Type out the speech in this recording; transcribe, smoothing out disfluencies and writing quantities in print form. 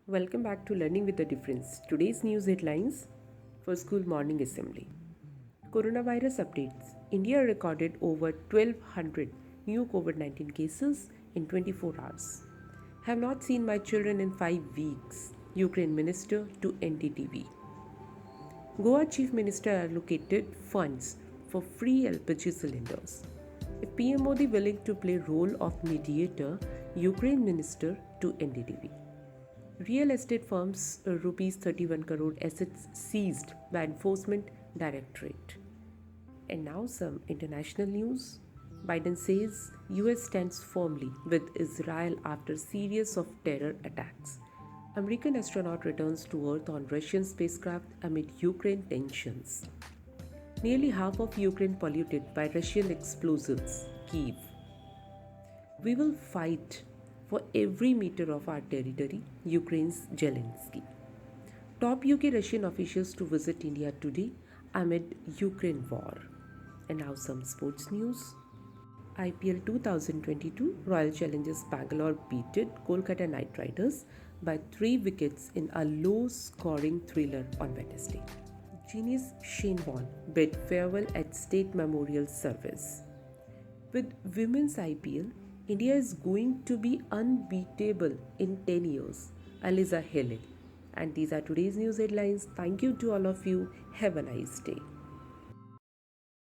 Welcome back to Learning with a Difference. Today's news headlines for school morning assembly. Coronavirus updates. India recorded over 1200 new COVID 19 cases in 24 hours. Have not seen my children in 5 weeks. Ukraine minister to NDTV. Goa chief minister allocated funds for free LPG cylinders. If PM Modi willing to play role of mediator, Ukraine minister to NDTV. Real estate firms rupees 31 crore assets seized by enforcement directorate. And now some international news. Biden says US stands firmly with Israel after series of terror attacks. American astronaut returns to Earth on Russian spacecraft amid Ukraine tensions. Nearly half of Ukraine polluted by Russian explosives. Kiev. We will fight for every meter of our territory, Ukraine's Zelensky. Top UK Russian officials to visit India today amid Ukraine war. And now some sports news. IPL 2022 Royal Challengers Bangalore beated Kolkata Knight Riders by 3 wickets in a low-scoring thriller on Wednesday. Genius Shane Warne bid farewell at State Memorial Service. With women's IPL, India is going to be unbeatable in 10 years. Aliza Hele. And these are today's news headlines. Thank you to all of you. Have a nice day.